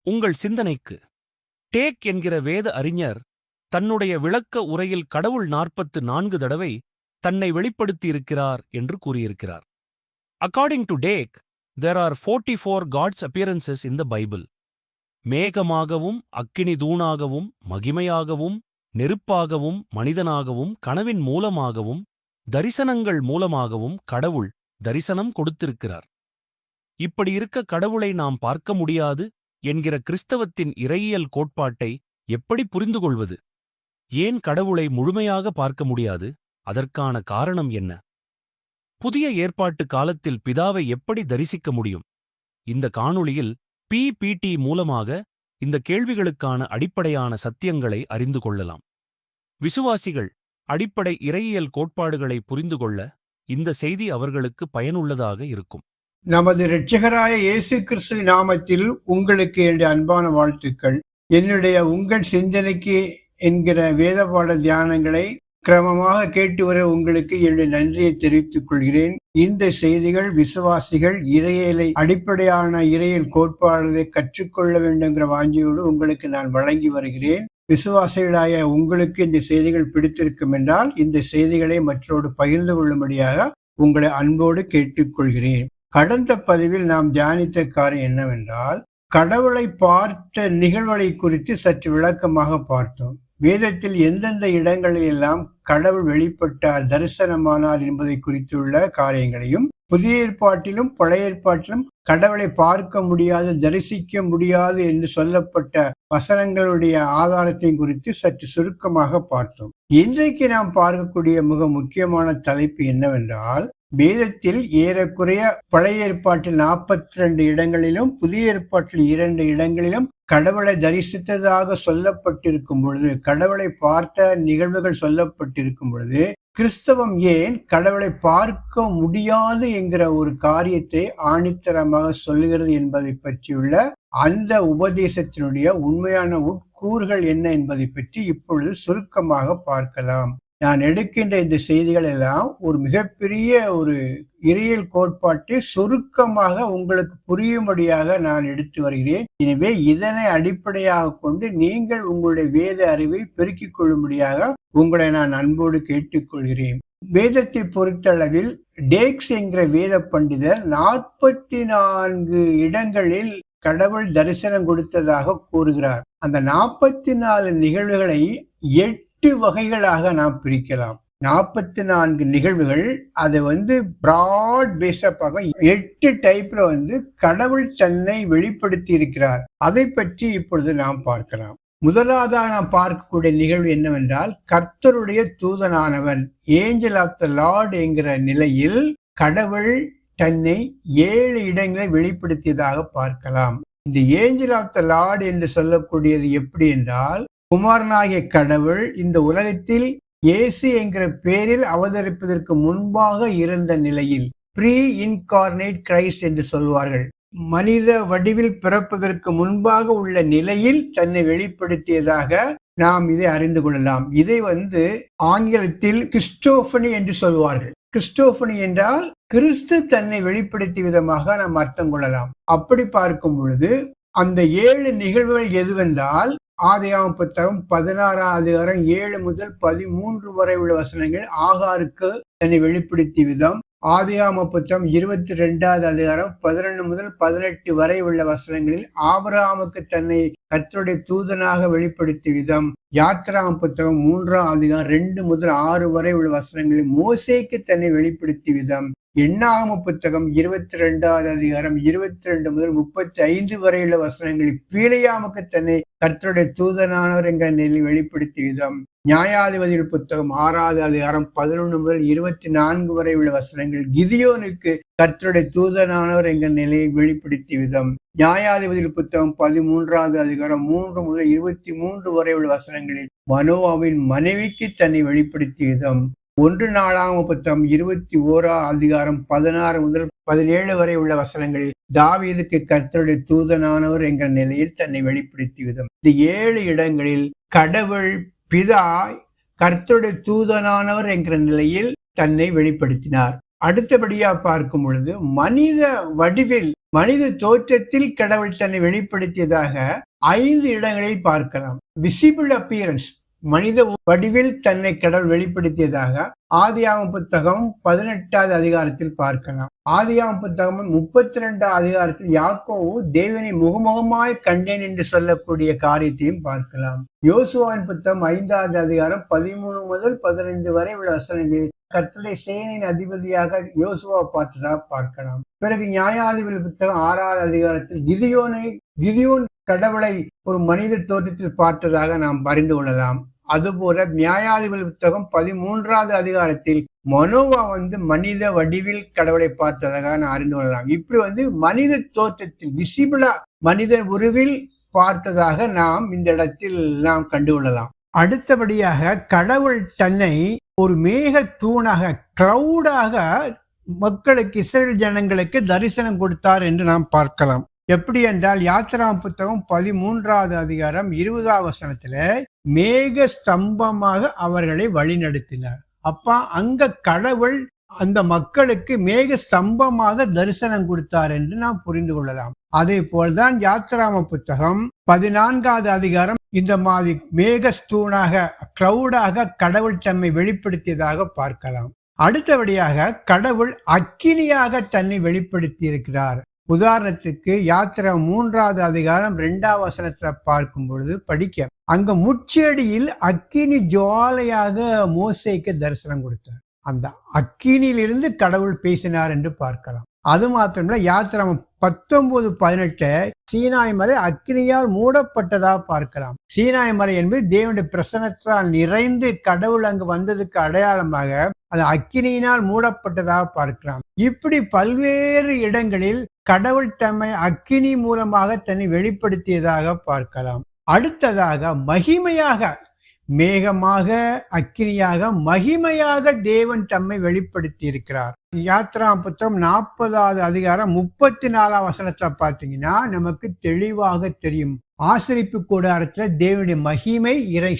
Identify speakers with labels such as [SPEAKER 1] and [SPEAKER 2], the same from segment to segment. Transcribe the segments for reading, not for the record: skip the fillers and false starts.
[SPEAKER 1] உங்கள் சிந்தனைக்கு டேக் என்கிற வேத அறிஞர் தன்னுடைய விளக்க உரையில் கடவுள் 44 தடவை தன்னை வெளிப்படுத்தியிருக்கிறார் என்று கூறியிருக்கிறார். According to take, there are 44 God's appearances in the Bible. மேகமாகவும் அக்கினி தூணாகவும் மகிமையாகவும் நெருப்பாகவும் மனிதனாகவும் கனவின் மூலமாகவும் தரிசனங்கள் மூலமாகவும் கடவுள் தரிசனம் கொடுத்திருக்கிறார். இப்படி இருக்க கடவுளை நாம் பார்க்க முடியாது என்கிற கிறிஸ்தவத்தின் இறையியல் கோட்பாட்டை எப்படி புரிந்து கொள்வது? ஏன் கடவுளை முழுமையாக பார்க்க முடியாது? அதற்கான காரணம் என்ன? புதிய ஏற்பாட்டு காலத்தில் பிதாவை எப்படி தரிசிக்க முடியும்? இந்த காணொளியில் PPT மூலமாக இந்த கேள்விகளுக்கான அடிப்படையான சத்தியங்களை அறிந்து கொள்ளலாம். விசுவாசிகள் அடிப்படை இறையியல் கோட்பாடுகளை புரிந்து கொள்ள இந்த செய்தி அவர்களுக்கு பயனுள்ளதாக இருக்கும்.
[SPEAKER 2] நமது இரட்சகராய இயேசு கிறிஸ்து நாமத்தில் உங்களுக்கு என்னுடைய அன்பான வாழ்த்துக்கள். என்னுடைய உங்கள் சிந்தனைக்கு என்கிற வேத பாட தியானங்களை கிரமமாக கேட்டு வர உங்களுக்கு என்னுடைய நன்றியை தெரிவித்துக் கொள்கிறேன். இந்த செய்திகள் விசுவாசிகள் இறையியலை அடிப்படையான இறையியல் கோட்பாடுகளை கற்றுக்கொள்ள வேண்டுங்கிற வாஞ்சியோடு உங்களுக்கு நான் வழங்கி வருகிறேன். விசுவாசிகளாய உங்களுக்கு இந்த செய்திகள் பிடித்திருக்கும் என்றால் இந்த செய்திகளை மற்றோடு பகிர்ந்து கொள்ளும்படியாக உங்களை அன்போடு கேட்டுக்கொள்கிறேன். கடந்த பதிவில் நாம் தியானித்த காரியம் என்னவென்றால், கடவுளை பார்த்த நிகழ்வுகளை குறித்து சற்று விளக்கமாக பார்த்தோம். வேதத்தில் எந்தெந்த இடங்களில் எல்லாம் கடவுள் வெளிப்பட்டார், தரிசனமானார் என்பதை குறித்துள்ள காரியங்களையும், புதிய ஏற்பாட்டிலும் பழைய ஏற்பாட்டிலும் கடவுளை பார்க்க முடியாது, தரிசிக்க முடியாது என்று சொல்லப்பட்ட வசனங்களுடைய ஆதாரத்தையும் குறித்து சற்று சுருக்கமாக பார்த்தோம். இன்றைக்கு நாம் பார்க்கக்கூடிய மிக முக்கியமான தலைப்பு என்னவென்றால், வேதத்தில் ஏறக்குறைய பழைய ஏற்பாட்டில் 42 இடங்களிலும் புதிய ஏற்பாட்டில் 2 இடங்களிலும் கடவுளை தரிசித்ததாக சொல்லப்பட்டிருக்கும் பொழுது, கடவுளை பார்த்த நிகழ்வுகள் சொல்லப்பட்டிருக்கும் பொழுது, கிறிஸ்தவம் ஏன் கடவுளை பார்க்க முடியாது என்கிற ஒரு காரியத்தை ஆணித்தரமாக சொல்லுகிறது என்பதை பற்றியுள்ள அந்த உபதேசத்தினுடைய உண்மையான உட்கூறுகள் என்ன என்பதை பற்றி இப்பொழுது சுருக்கமாக பார்க்கலாம். நான் எடுக்கின்ற இந்த செய்திகள் எல்லாம் ஒரு மிகப்பெரிய ஒரு இறையியல் கோட்பாட்டை சுருக்கமாக உங்களுக்கு புரியும்படியாக நான் எடுத்து வருகிறேன். எனவே இதனை அடிப்படையாக கொண்டு நீங்கள் உங்களுடைய வேத அறிவை பெருக்கிக் கொள்ளும்படியாக உங்களை நான் அன்போடு கேட்டுக்கொள்கிறேன். வேதத்தை பொறுத்தளவில் டேக்ஸ் என்கிற வேத பண்டிதர் 44 இடங்களில் கடவுள் தரிசனம் கொடுத்ததாக கூறுகிறார். அந்த 44 நிகழ்வுகளை 8 வகைகளாக நாம் பிரிக்கலாம். 44 நிகழ்வுகள் அதை பிராட் பேஸப்பாக 8 டைப்ல கடவுள் தன்னை வெளிப்படுத்தி இருக்கிறார். அதை பற்றி இப்பொழுது நாம் பார்க்கலாம். முதலாவதாக நாம் பார்க்கக்கூடிய நிகழ்வு என்னவென்றால், கர்த்தருடைய தூதனானவன், ஏஞ்சல் ஆஃப் த லார்ட் என்கிற நிலையில் கடவுள் தன்னை 7 இடங்களை வெளிப்படுத்தியதாக பார்க்கலாம். இந்த ஏஞ்சல் ஆஃப் த லார்ட் என்று சொல்லக்கூடியது எப்படி என்றால், குமாரனாகிய கடவுள் இந்த உலகத்தில் இயேசு என்கிற பெயரில் அவதரிப்பதற்கு முன்பாக இருந்த நிலையில், ப்ரீ இன்கார்னேட் கிரைஸ்ட் என்று சொல்வார்கள், மனித வடிவில் பிறப்பதற்கு முன்பாக உள்ள நிலையில் தன்னை வெளிப்படுத்தியதாக நாம் இதை அறிந்து கொள்ளலாம். இதை ஆங்கிலத்தில் கிறிஸ்டோபனி என்று சொல்வார்கள். கிறிஸ்டோபனி என்றால் கிறிஸ்து தன்னை வெளிப்படுத்திய விதமாக நாம் அர்த்தம் கொள்ளலாம். அப்படி பார்க்கும் பொழுது அந்த 7 நிகழ்வுகள் எதுவென்றால், ஆதியாகமம் புத்தகம் 16ஆம் அதிகாரம் 7 முதல் 13 வரை உள்ள வசனங்கள் ஆகாருக்கு தன்னை வெளிப்படுத்திய விதம். ஆதியாகமம் புத்தகம் 22ஆவது அதிகாரம் 11 முதல் 18 வரை உள்ள வசனங்களில் ஆபிரகாமுக்கு தன்னை கர்த்தருடைய தூதனாக வெளிப்படுத்திய விதம். யாத்திராகமம் புத்தகம் 3ஆம் அதிகாரம் 2 முதல் 6 வரை உள்ள வசனங்களில் மோசேக்கு தன்னை வெளிப்படுத்திய விதம். எண்ணாகம புத்தகம் 22ஆவது அதிகாரம் 22 முதல் 35 வரையுள்ள வசனங்களில் பீலியாமுக்கு தன்னை கர்த்தருடைய தூதனானவர் என்கிற நிலையில் வெளிப்படுத்திய விதம். நியாயாதிபதிகள் புத்தகம் 6ஆவது அதிகாரம் 11 முதல் 24 வரை உள்ள வசனங்கள் கிதியோனுக்கு கர்த்தருடைய தூதனானவர் என்கிற நிலையை வெளிப்படுத்திய விதம். நியாயாதிபதிகள் புத்தகம் 13ஆவது அதிகாரம் 3 முதல் 23 வரை உள்ள வசனங்களில் மனோவாவின் மனைவிக்கு தன்னை வெளிப்படுத்திய விதம். 1 நாளாகம புத்தகம் 21ஆம் அதிகாரம் 16 முதல் 17 வரை உள்ள வசனங்களில் தாவீதுக்கு கர்த்தருடைய தூதனானவர் என்கிற நிலையில் தன்னை வெளிப்படுத்திய விதம். இந்த 7 இடங்களில் கடவுள் பிதா கர்த்தருடைய தூதனானவர் என்கிற நிலையில் தன்னை வெளிப்படுத்தினார். அடுத்தபடியா பார்க்கும் பொழுது மனித வடிவில் மனித தோற்றத்தில் கடவுள் தன்னை வெளிப்படுத்தியதாக 5 இடங்களில் பார்க்கலாம். விசிபிள் அப்பியரன்ஸ், மனித வடிவில் தன்னை கடவுள் வெளிப்படுத்தியதாக ஆதியாகமம் புத்தகம் 18வது அதிகாரத்தில் பார்க்கலாம். ஆதியாகமம் புத்தகம் 32வது அதிகாரத்தில் யாக்கோபு தேவனை முகமுகமாய் கண்டேன் என்று சொல்லக்கூடிய காரியத்தையும் பார்க்கலாம். யோசுவாவின் புத்தகம் 5வது அதிகாரம் 13 முதல் 15 வரை உள்ள வசனங்களில் கர்த்தருடைய சேனையின் அதிபதியாக யோசுவா பார்த்ததாக பார்க்கலாம். பிறகு நியாயாதிபதி புத்தகம் 6வது அதிகாரத்தில் கிதியோன் கடவுளை ஒரு மனித தோற்றத்தில் பார்த்ததாக நாம் அறிந்து கொள்ளலாம். அதுபோல நியாயாதிபதி புத்தகம் 13வது அதிகாரத்தில் மனோவா மனித வடிவில் கடவுளை பார்த்ததாக நான் அறிந்து கொள்ளலாம். இப்படி மனித தோற்றத்தில் விசிபிளா மனித உருவில் பார்த்ததாக நாம் இந்த இடத்தில் நாம் கண்டுகொள்ளலாம். அடுத்தபடியாக கடவுள் தன்னை ஒரு மேக தூணாக, கிளவுடாக மக்களுக்கு, இஸ்ரேல் ஜனங்களுக்கு தரிசனம் கொடுத்தார் என்று நாம் பார்க்கலாம். எப்படி என்றால் யாத்திராகமம் புத்தகம் 13வது அதிகாரம் 20வது வசனத்துல மேக ஸ்தம்பமாக அவர்களை வழிநடத்தினார். அப்ப அங்க கடவுள் அந்த மக்களுக்கு மேக ஸ்தம்பமாக தரிசனம் கொடுத்தார் என்று நாம் புரிந்து கொள்ளலாம். அதே போல்தான் யாத்திராகமம் புத்தகம் 14வது அதிகாரம் இந்த மாதிரி மேகஸ்தூணாக, கிளவுடாக கடவுள் தம்மை வெளிப்படுத்தியதாக பார்க்கலாம். அடுத்தபடியாக கடவுள் அக்கினியாக தன்னை வெளிப்படுத்தி இருக்கிறார். உதாரணத்துக்கு யாத்திராகமம் 3வது அதிகாரம் 2வது வசனத்தை பார்க்கும் பொழுது படிக்க, அங்க முச்செடியில் அக்கினி ஜுவாலையாக மோசேக்கு தரிசனம் கொடுத்தார். அந்த அக்கினியிலிருந்து கடவுள் பேசினார் என்று பார்க்கலாம். அது மாத்திரமல்ல, யாத்திராகமம் 19:18 சீனாய் மலை அக்கினியால் மூடப்பட்டதாக பார்க்கலாம். சீனாய் மலை என்பது தேவனுடைய பிரசன்னத்தால் நிறைந்து கடவுள் அங்கு வந்ததுக்கு அடையாளமாக அது அக்கினியினால் மூடப்பட்டதாக பார்க்கலாம். இப்படி பல்வேறு இடங்களில் கடவுள் தம்மை அக்கினி மூலமாக தன்னை வெளிப்படுத்தியதாக பார்க்கலாம். அடுத்ததாக மகிமையாக, மேகமாக, அக்கினியாக, மகிமையாக தேவன் தம்மை வெளிப்படுத்தி இருக்கிறார். யாத்திராகமம் புத்தகம் 40வது அதிகாரம் 34வது வசனத்தை பார்த்தீங்கன்னா நமக்கு தெளிவாக தெரியும். ஆசரிப்பு கூடாரத்துல தேவனுடைய மகிமை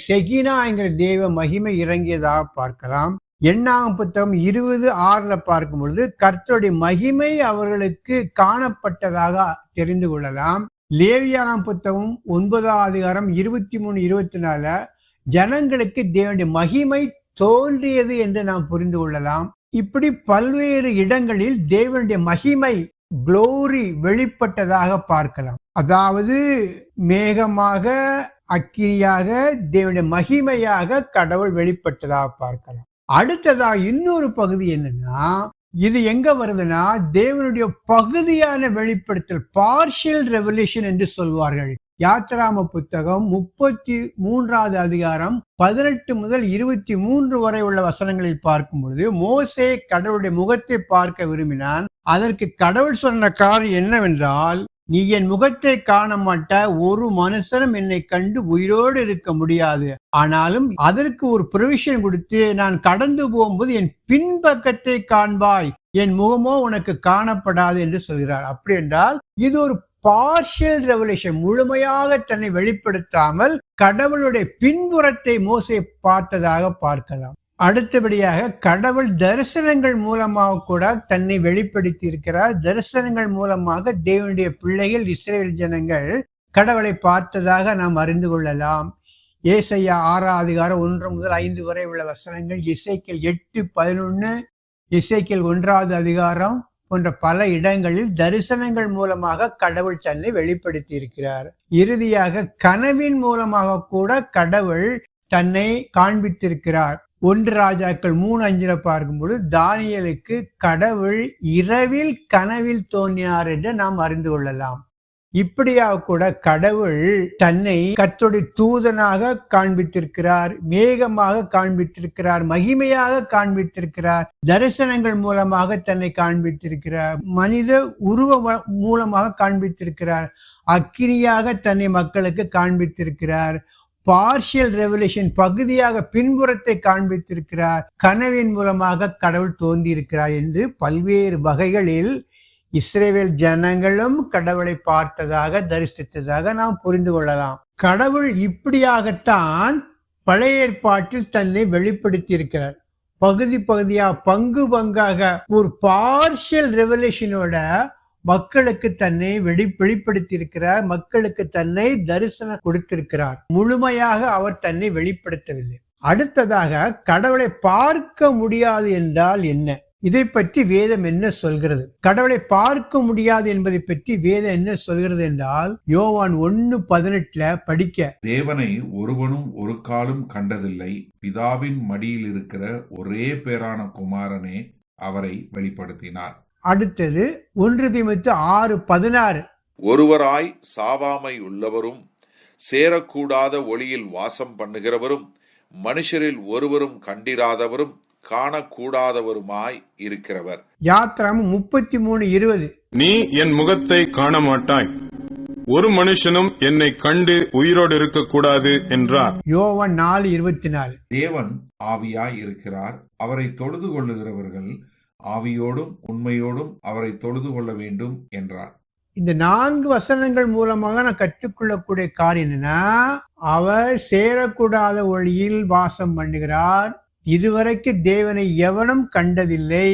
[SPEAKER 2] செகினா என்கிற தேவ மகிமை இறங்கியதாக பார்க்கலாம். எண்ணாகமம் புத்தகம் 20:6 பார்க்கும் பொழுது கர்த்தருடைய மகிமை அவர்களுக்கு காணப்பட்டதாக தெரிந்து கொள்ளலாம். லேவியராகமம் புத்தகம் 9வது அதிகாரம் 23-24 ஜனங்களுக்கு தேவனுடைய மகிமை தோன்றியது என்று நாம் புரிந்து கொள்ளலாம். இப்படி பல்வேறு இடங்களில் தேவனுடைய மகிமை, குளோரி வெளிப்பட்டதாக பார்க்கலாம். அதாவது மேகமாக, அக்கினியாக, தேவனுடைய மகிமையாக கடவுள் வெளிப்பட்டதாக பார்க்கலாம். அடுத்ததாக இன்னொரு பகுதி என்னன்னா, இது எங்க வருதுன்னா தேவனுடைய பகுதியான வெளிப்படுத்தல், பார்ஷியல் ரெவல்யூஷன் என்று சொல்வார்கள். யாத்திராகமம் புத்தகம் 33வது அதிகாரம் 18 முதல் 23 வரை உள்ள வசனங்களில் பார்க்கும் பொழுது மோசே கடவுளுடைய முகத்தை பார்க்க விரும்பினான். அதற்கு கடவுள் சொன்ன காரியம் என்னவென்றால், நீ என் முகத்தை காண மாட்ட, ஒரு மனுஷனும் என்னை கண்டு உயிரோடு இருக்க முடியாது. ஆனாலும் அதற்கு ஒரு ப்ரொவிஷன் கொடுத்து, நான் கடந்து போகும்போது என் பின்பக்கத்தை காண்பாய், என் முகமோ உனக்கு காணப்படாது என்று சொல்கிறார். அப்படி என்றால் இது ஒரு பார்ஷியல் ரெவல்யூஷன், முழுமையாக தன்னை வெளிப்படுத்தாமல் கடவுளுடைய பின்புறத்தை மோசே பார்த்ததாக பார்க்கலாம். அடுத்தபடியாக கடவுள் தரிசனங்கள் மூலமாக கூட தன்னை வெளிப்படுத்தி இருக்கிறார். தரிசனங்கள் மூலமாக தேவனுடைய பிள்ளைகள், இஸ்ரேல் ஜனங்கள் கடவுளை பார்த்ததாக நாம் அறிந்து கொள்ளலாம். ஏசாயா 6வது அதிகாரம் 1 முதல் 5 வரை உள்ள வசனங்கள், எசேக்கியேல் 8:11, எசேக்கியேல் 1வது அதிகாரம் போன்ற பல இடங்களில் தரிசனங்கள் மூலமாக கடவுள் தன்னை வெளிப்படுத்தி இருக்கிறார். இறுதியாக கனவின் மூலமாக கூட கடவுள் தன்னை காண்பித்திருக்கிறார். 1 ராஜாக்கள் 3:5 பார்க்கும்போது தானியேலுக்கு கடவுள் இரவில் கனவில் தோன்றினார் என்று நாம் அறிந்து கொள்ளலாம். இப்படியாக கூட கடவுள் தன்னை கர்த்தருடைய தூதனாக காண்பித்திருக்கிறார், மேகமாக காண்பித்திருக்கிறார், மகிமையாக காண்பித்திருக்கிறார், தரிசனங்கள் மூலமாக தன்னை காண்பித்திருக்கிறார், மனித உருவ மூலமாக காண்பித்திருக்கிறார், அக்கினியாக தன்னை மக்களுக்கு காண்பித்திருக்கிறார், பார்ஷியல் ரெவல்யூஷன் பகுதியாக பின்புறத்தை காண்பித்திருக்கிறார், கனவின் மூலமாக கடவுள் தோன்றியிருக்கிறார் என்று பல்வேறு வகைகளில் இஸ்ரவேல் ஜனங்களும் கடவுளை பார்த்ததாக, தரிசித்ததாக நாம் புரிந்து கொள்ளலாம். கடவுள் இப்படியாகத்தான் பழைய ஏற்பாட்டில் தன்னை வெளிப்படுத்தி இருக்கிறார். பகுதி பகுதியாக, பங்கு பங்காக, ஒரு பார்ஷியல் ரெவல்யூஷனோட மக்களுக்கு தன்னை வெளிப்படுத்தி இருக்கிறார். மக்களுக்கு தன்னை தரிசனம் கொடுத்திருக்கிறார். முழுமையாக அவர் தன்னை வெளிப்படுத்தவில்லை. அடுத்ததாக, கடவுளை பார்க்க முடியாது என்றால் என்ன? இதை பற்றி வேதம் என்ன சொல்கிறது? கடவுளை பார்க்க முடியாது என்பதை பற்றி வேதம் என்ன சொல்கிறது என்றால், யோவான் 1:18 படிக்க,
[SPEAKER 3] தேவனை ஒருவனும் ஒரு காலும் கண்டதில்லை, பிதாவின் மடியில் இருக்கிற ஒரே பேரான குமாரனே அவரை வெளிப்படுத்தினார்.
[SPEAKER 2] அடுத்தது 1 தீமோத்தேயு 6:16,
[SPEAKER 4] ஒருவராய் சாவாமை உள்ளவரும் சேரக்கூடாத ஒளியில் வாசம் பண்ணுகிறவரும் மனுஷரில் ஒருவரும் கண்டிராதவரும் காணக்கூடாதவருமாய் இருக்கிறவர்.
[SPEAKER 2] யாத்ராகமம் 33:20,
[SPEAKER 5] நீ என் முகத்தை காண மாட்டாய், ஒரு மனுஷனும் என்னை கண்டு உயிரோடு இருக்கக்கூடாது என்றார்.
[SPEAKER 2] யோவான் 4:24,
[SPEAKER 3] தேவன் ஆவியாய் இருக்கிறார், அவரை தொழுது கொள்ளுகிறவர்கள் ஆவியோடும் உண்மையோடும் அவரை தொழுது கொள்ள வேண்டும் என்றார்.
[SPEAKER 2] இந்த 4 வசனங்கள் மூலமாக நான் கற்றுக்கொள்ளக்கூடிய காரியம் என்னன்னா, அவர் சேரக்கூடாத ஒளியில் வாசம் பண்ணுகிறார், இதுவரைக்கு தேவனை எவனும் கண்டதில்லை,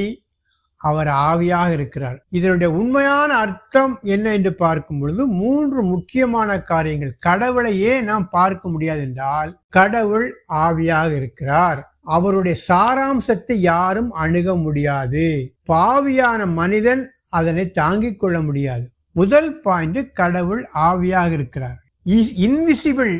[SPEAKER 2] அவர் ஆவியாக இருக்கிறார். இதனுடைய உண்மையான அர்த்தம் என்ன என்று பார்க்கும் பொழுது 3 முக்கியமான காரியங்கள். கடவுளையே நாம் பார்க்க முடியாது என்றால், கடவுள் ஆவியாக இருக்கிறார், அவருடைய சாராம்சத்தை யாரும் அணுக முடியாது, பாவியான மனிதன் அதனை தாங்கிக் கொள்ள முடியாது. முதல் பாயிண்ட், கடவுள் ஆவியாக இருக்கிறார். இன்விசிபிள்,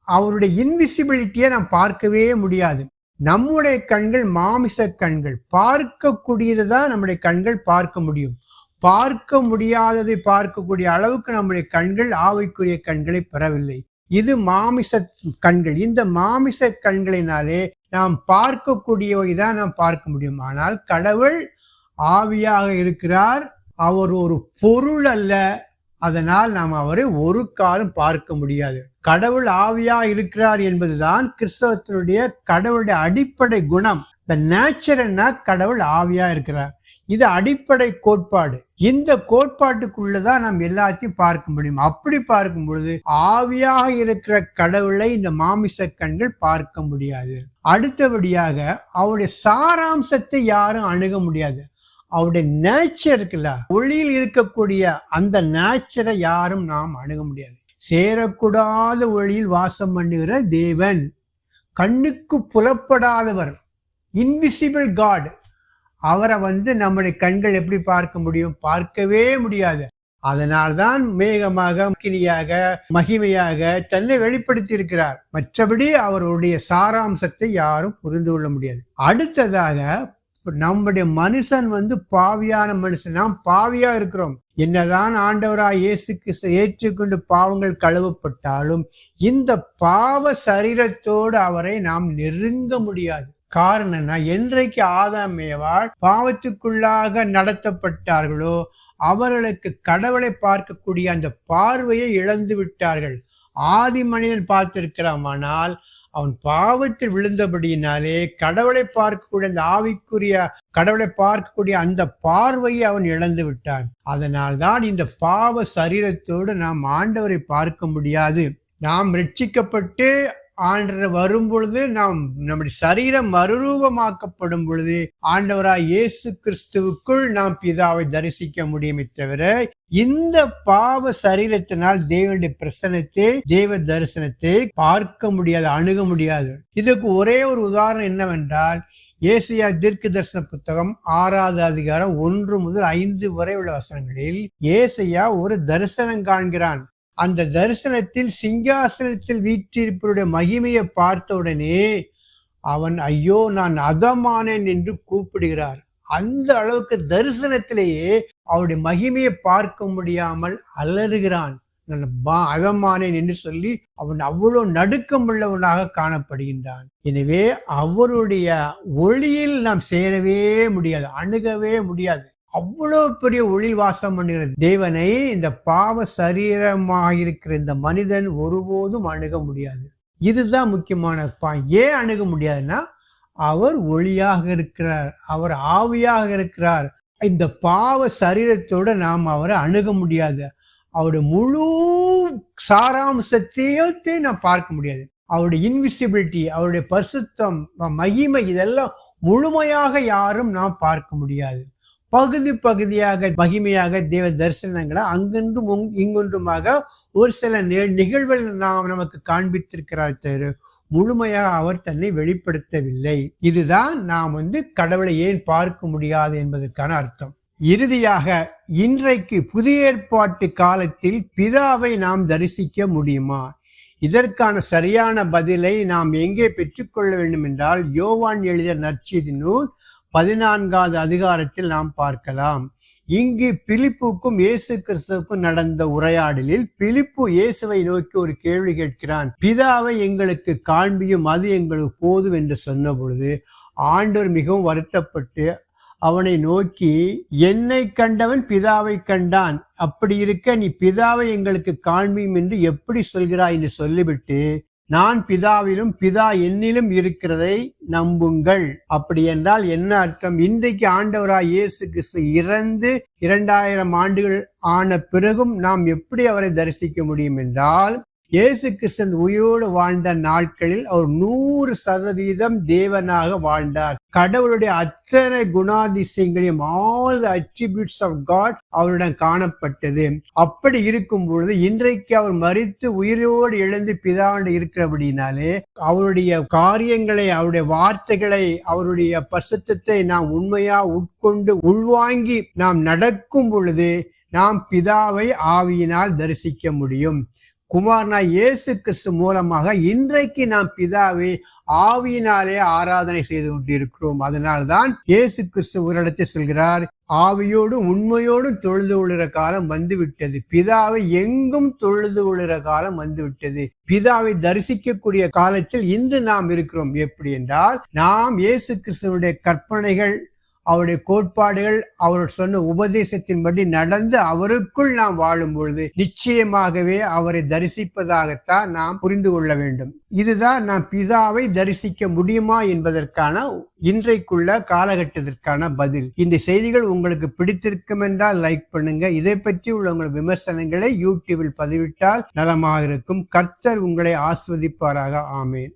[SPEAKER 2] அவருடைய இன்விசிபிலிட்டியை நாம் பார்க்கவே முடியாது. நம்முடைய கண்கள் மாமிச கண்கள், பார்க்கக்கூடியதை தான் நம்முடைய கண்கள் பார்க்க முடியும். பார்க்க முடியாததை பார்க்கக்கூடிய அளவுக்கு நம்முடைய கண்கள் ஆவிக்குரிய கண்களை பெறவில்லை. இது மாமிச கண்கள். இந்த மாமிச கண்களினாலே நாம் பார்க்கக்கூடியவை தான் நாம் பார்க்க முடியும். ஆனால் கடவுள் ஆவியாக இருக்கிறார், அவர் ஒரு பொருள் அல்ல, அதனால் நாம் அவரை ஒரு காலம் பார்க்க முடியாது. கடவுள் ஆவியா இருக்கிறார் என்பதுதான் கிறிஸ்தவத்தினுடைய கடவுளுடைய அடிப்படை குணம். இந்த நேச்சர்னா கடவுள் ஆவியா இருக்கிறார், இது அடிப்படை கோட்பாடு. இந்த கோட்பாட்டுக்குள்ளதான் நாம் எல்லாத்தையும் பார்க்க முடியும். அப்படி பார்க்கும் பொழுது ஆவியாக இருக்கிற கடவுளை இந்த மாமிச கண்கள் பார்க்க முடியாது. அடுத்தபடியாக, அவருடைய சாராம்சத்தை யாரும் அணுக முடியாது. அவருடைய நேச்சர் இருக்குல்ல, ஒளியில் இருக்கக்கூடிய அந்த நேச்சரை யாரும் நாம் அணுக முடியாது. சேரக்கூடாத ஒளியில் வாசம் பண்ணுகிற தேவன், கண்ணுக்கு புலப்படாதவர், இன்விசிபிள் காட், அவரை நம்முடைய கண்கள் எப்படி பார்க்க முடியும்? பார்க்கவே முடியாது. அதனால்தான் மேகமாக, கிளியாக, மகிமையாக தன்னை வெளிப்படுத்தி இருக்கிறார். மற்றபடி அவருடைய சாராம்சத்தை யாரும் புரிந்து கொள்ள முடியாது. அடுத்ததாக, நம்முடைய மனுஷன் பாவியான மனுஷன், நாம் பாவியா இருக்கிறோம். என்னதான் ஆண்டவராய் இயேசு கிறிஸ்து ஏற்றுக்கொண்டு பாவங்கள் கழுவப்பட்டாலும் இந்த பாவ சரீரத்தோடு அவரை நாம் நெருங்க முடியாது. காரணம்னா, என்றைக்கு ஆதாம் ஏவாள் பாவத்துக்குள்ளாக நடத்தப்பட்டார்களோ அவர்களுக்கு கடவுளை பார்க்கக்கூடிய அந்த பார்வையை இழந்து விட்டார்கள். ஆதி மனிதன் பார்த்திருக்கிறான், ஆனால் அவன் பாவத்தில் விழுந்தபடியினாலே கடவுளை பார்க்கக்கூடிய அந்த ஆவிக்குரிய கடவுளை பார்க்கக்கூடிய அந்த பார்வையை அவன் இழந்து விட்டான். அதனால் தான் இந்த பாவ சரீரத்தோடு நாம் ஆண்டவரை பார்க்க முடியாது. நாம் ரட்சிக்கப்பட்டு ஆண்டவர் வரும் பொழுது, நாம் நம்முடைய சரீரம் மறுரூபமாக்கப்படும் பொழுது ஆண்டவராய் இயேசு கிறிஸ்துவுக்குள் நாம் பிதாவை தரிசிக்க முடியுமே தவிர, இந்த பாவ சரீரத்தினால் தேவனுடைய பிரசன்னத்தை, தேவ தரிசனத்தை பார்க்க முடியாது, அணுக முடியாது. இதுக்கு ஒரே ஒரு உதாரணம் என்னவென்றால், ஏசாயா தீர்க்க தரிசன புத்தகம் 6வது அதிகாரம் 1 முதல் 5 வரை உள்ள வசனங்களில் ஏசாயா ஒரு தரிசனம் காண்கிறான். அந்த தரிசனத்தில் சிங்காசனத்தில் வீற்றிருப்பவருடைய மகிமையை பார்த்தவுடனே அவன் ஐயோ நான் அதமானேன் என்று கூப்பிடுகிறார். அந்த அளவுக்கு தரிசனத்திலேயே அவருடைய மகிமையை பார்க்க முடியாமல் அலறுகிறான். அதமானேன் என்று சொல்லி அவன் அவ்வளவு நடுக்கம் உள்ளவனாக காணப்படுகின்றான். எனவே அவருடைய ஒளியில் நாம் சேரவே முடியாது, அணுகவே முடியாது. அவ்வளவு பெரிய ஒளியில் வாசம் பண்ணுகிற தேவனை இந்த பாவ சரீரமாக இருக்கிற இந்த மனிதன் ஒருபோதும் அணுக முடியாது. இதுதான் முக்கியமான ஏன் அணுக முடியாதுன்னா, அவர் ஒளியாக இருக்கிறார், அவர் ஆவியாக இருக்கிறார். இந்த பாவ சரீரத்தோட நாம் அவரை அணுக முடியாது. அவருடைய முழு சாராம்சத்தையே நாம் பார்க்க முடியாது. அவருடைய இன்விசிபிலிட்டி, அவருடைய பரிசுத்தம், மகிமை, இதெல்லாம் முழுமையாக யாரும் நாம் பார்க்க முடியாது. பகுதி பகுதியாக மகிமையாக தேவ தரிசனங்களை அங்கொன்றும் இங்கொன்றுமாக ஒரு சில நிகழ்வுகள் நமக்கு காண்பித்திருக்கிறார் தவிர முழுமையாக அவர் தன்னை வெளிப்படுத்தவில்லை. இதுதான் நாம் கடவுளை ஏன் பார்க்க முடியாது என்பதற்கான அர்த்தம். இறுதியாக, இன்றைக்கு புதிய ஏற்பாட்டு காலத்தில் பிதாவை நாம் தரிசிக்க முடியுமா? இதற்கான சரியான பதிலை நாம் எங்கே பெற்றுக்கொள்ள வேண்டும் என்றால், யோவான் எழுதிய நற்செய்தி நூல் 14வது அதிகாரத்தில் நாம் பார்க்கலாம். இங்கு பிலிப்புக்கும் இயேசு கிறிஸ்துவுக்கும் நடந்த உரையாடலில் பிலிப்பு இயேசுவை நோக்கி ஒரு கேள்வி கேட்கிறான். பிதாவை எங்களுக்கு காண்பியும், அது எங்களுக்கு போதும் என்று சொன்ன பொழுது ஆண்டவர் மிகவும் வருத்தப்பட்டு அவனை நோக்கி, என்னை கண்டவன் பிதாவை கண்டான், அப்படி இருக்க நீ பிதாவை எங்களுக்கு காண்பியும் என்று எப்படி சொல்கிறாய் என்று சொல்லிவிட்டு, நான் பிதாவிலும் பிதா என்னிலும் இருக்கிறதை நம்புங்கள். அப்படி என்றால் என்ன அர்த்தம்? இன்றைக்கு ஆண்டவராய் இயேசு கிறிஸ்து இறந்து 2000 ஆண்டுகள் ஆன பிறகும் நாம் எப்படி அவரை தரிசிக்க முடியும் என்றால், இயேசு கிறிஸ்து உயிரோடு வாழ்ந்த நாட்களில் அவர் 100% தேவனாக வாழ்ந்தார். கடவுளுடைய அத்தனை குணாதிசயங்களையும், all the attributes of God அவரிடம் காணப்பட்டது. அப்படி இருக்கும் பொழுது இன்றைக்கு அவர் மரித்து உயிரோடு எழுந்து பிதாவோடு இருக்கிறபடினாலே அவருடைய காரியங்களை, அவருடைய வார்த்தைகளை, அவருடைய பரிசுத்தத்தை நாம் உண்மையா உட்கொண்டு உள்வாங்கி நாம் நடக்கும் பொழுது நாம் பிதாவை ஆவியினால் தரிசிக்க முடியும். குமாரனாய் இயேசு கிறிஸ்து மூலமாக இன்றைக்கு நாம் பிதாவை ஆவியினாலே ஆராதனை செய்து கொண்டிருக்கிறோம். அதனால்தான் இயேசு கிறிஸ்து ஒரு இடத்தில் சொல்கிறார், ஆவியோடும் உண்மையோடும் தொழுது கொள்கிற காலம் வந்துவிட்டது, பிதாவை எங்கும் தொழுது கொள்கிற காலம் வந்துவிட்டது. பிதாவை தரிசிக்கக்கூடிய காலத்தில் இன்று நாம் இருக்கிறோம். எப்படி என்றால், நாம் இயேசு கிறிஸ்துவனுடைய கற்பனைகள், அவருடைய கோட்பாடுகள், அவர் சொன்ன உபதேசத்தின்படி நடந்து அவருக்குள் நாம் வாழும் பொழுது நிச்சயமாகவே அவரை தரிசிப்பதாகத்தான் நாம் புரிந்து கொள்ள வேண்டும். இதுதான் நாம் பிதாவை தரிசிக்க முடியுமா என்பதற்கான இன்றைக்குள்ள காலகட்டத்திற்கான பதில். இந்த செய்திகள் உங்களுக்கு பிடித்திருக்கும் என்றால் லைக் பண்ணுங்க. இதை பற்றி உள்ள உங்கள் விமர்சனங்களை யூடியூபில் பதிவிட்டால் நலமாக இருக்கும். கர்த்தர் உங்களை ஆஸ்வதிப்பாராக. ஆமேன்.